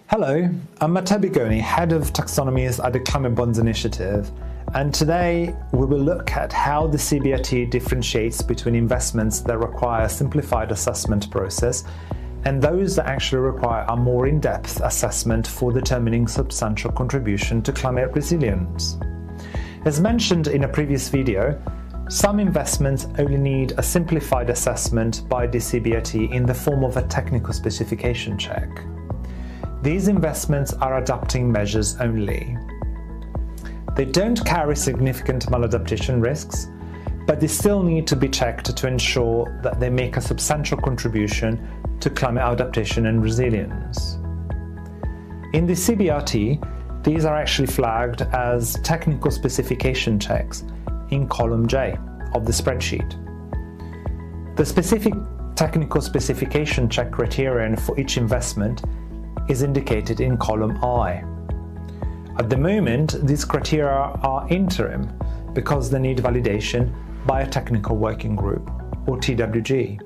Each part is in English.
Hello, I'm Matteo Bigoni, Head of Taxonomies at the Climate Bonds Initiative, and today we will look at how the CBRT differentiates between investments that require a simplified assessment process and those that actually require a more in-depth assessment for determining substantial contribution to climate resilience. As mentioned in a previous video, some investments only need a simplified assessment by the CBRT in the form of a technical specification check. These investments are adapting measures only. They don't carry significant maladaptation risks, but they still need to be checked to ensure that they make a substantial contribution to climate adaptation and resilience. In the CBRT, these are actually flagged as technical specification checks in column J of the spreadsheet. The specific technical specification check criterion for each investment is indicated in column I. At the moment, these criteria are interim because they need validation by a technical working group, or TWG.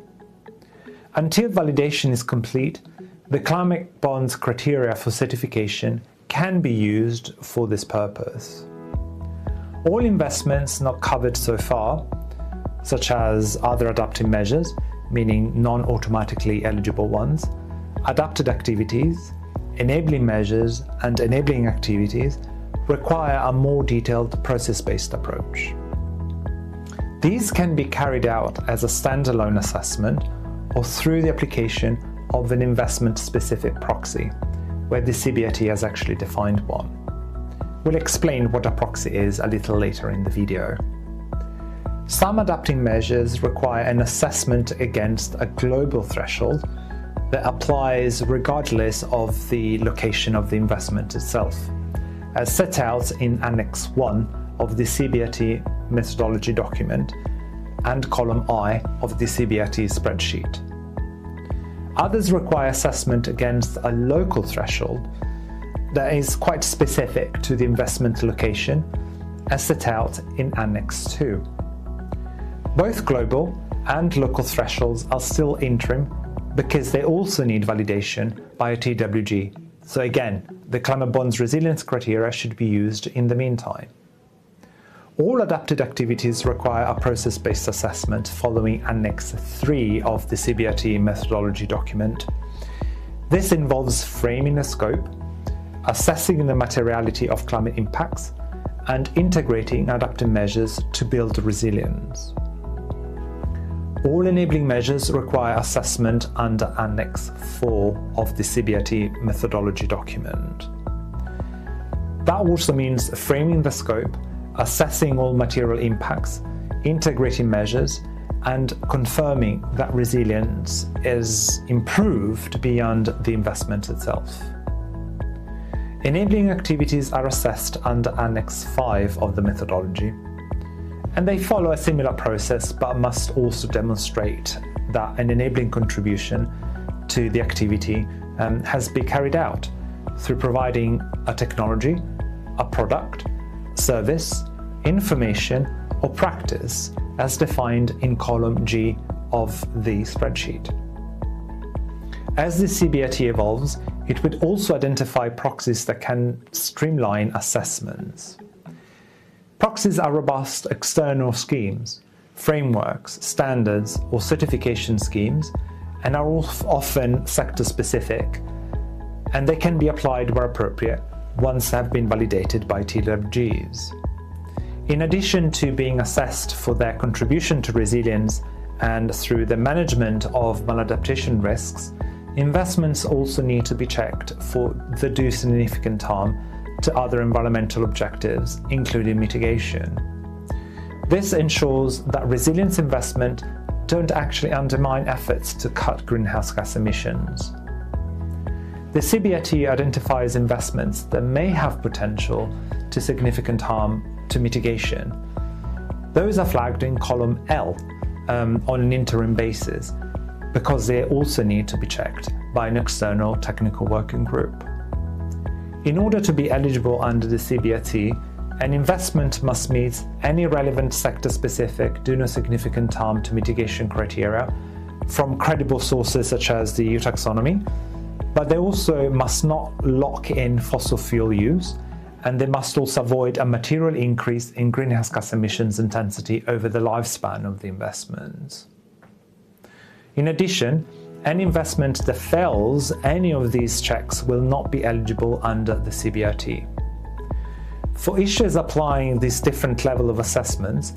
Until validation is complete, the Climate Bonds criteria for certification can be used for this purpose. All investments not covered so far, such as other adaptive measures, meaning non-automatically eligible ones, adapted activities, enabling measures, and enabling activities require a more detailed process-based approach. These can be carried out as a standalone assessment or through the application of an investment-specific proxy, where the CBRT has actually defined one. We'll explain what a proxy is a little later in the video. Some adapting measures require an assessment against a global threshold that applies regardless of the location of the investment itself, as set out in Annex 1 of the CBRT methodology document and column I of the CBRT spreadsheet. Others require assessment against a local threshold that is quite specific to the investment location, as set out in Annex 2. Both global and local thresholds are still interim because they also need validation by a TWG. So again, the Climate Bonds Resilience criteria should be used in the meantime. All adapted activities require a process-based assessment following Annex 3 of the CBRT methodology document. This involves framing a scope, assessing the materiality of climate impacts, and integrating adaptive measures to build resilience. All enabling measures require assessment under Annex 4 of the CBRT methodology document. That also means framing the scope, assessing all material impacts, integrating measures, and confirming that resilience is improved beyond the investment itself. Enabling activities are assessed under Annex 5 of the methodology, and they follow a similar process but must also demonstrate that an enabling contribution to the activity has been carried out through providing a technology, a product, service, information, or practice as defined in column G of the spreadsheet. As the CBRT evolves, it would also identify proxies that can streamline assessments. Proxies are robust external schemes, frameworks, standards, or certification schemes, and are often sector-specific, and they can be applied where appropriate once they have been validated by TWGs. In addition to being assessed for their contribution to resilience and through the management of maladaptation risks, investments also need to be checked for the do significant harm to other environmental objectives, including mitigation. This ensures that resilience investment don't actually undermine efforts to cut greenhouse gas emissions. The CBRT identifies investments that may have potential to significant harm to mitigation. Those are flagged in column L on an interim basis because they also need to be checked by an external technical working group. In order to be eligible under the CBRT, an investment must meet any relevant sector-specific do no significant harm to mitigation criteria from credible sources such as the EU Taxonomy, but they also must not lock in fossil fuel use, and they must also avoid a material increase in greenhouse gas emissions intensity over the lifespan of the investment. In addition, any investment that fails any of these checks will not be eligible under the CBRT. For issuers applying these different levels of assessments,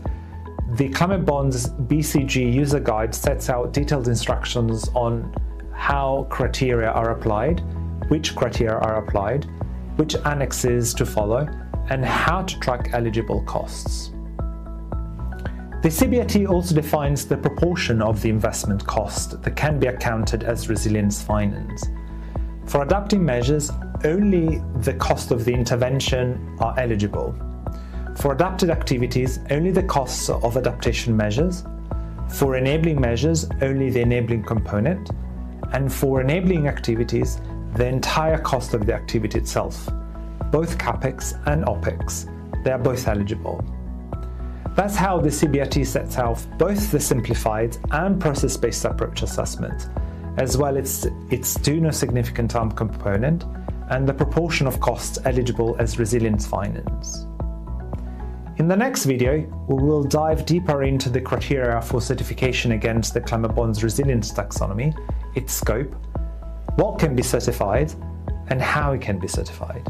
the Climate Bonds BCG user guide sets out detailed instructions on how criteria are applied, which criteria are applied, which annexes to follow, and how to track eligible costs. The CBRT also defines the proportion of the investment cost that can be accounted as resilience finance. For adapting measures, only the cost of the intervention are eligible. For adapted activities, only the costs of adaptation measures. For enabling measures, only the enabling component. And for enabling activities, the entire cost of the activity itself, both CAPEX and OPEX. They are both eligible. That's how the CBRT sets out both the simplified and process-based approach assessment, as well as its do no significant harm component and the proportion of costs eligible as resilience finance. In the next video, we will dive deeper into the criteria for certification against the Climate Bonds Resilience Taxonomy, its scope, what can be certified, and how it can be certified.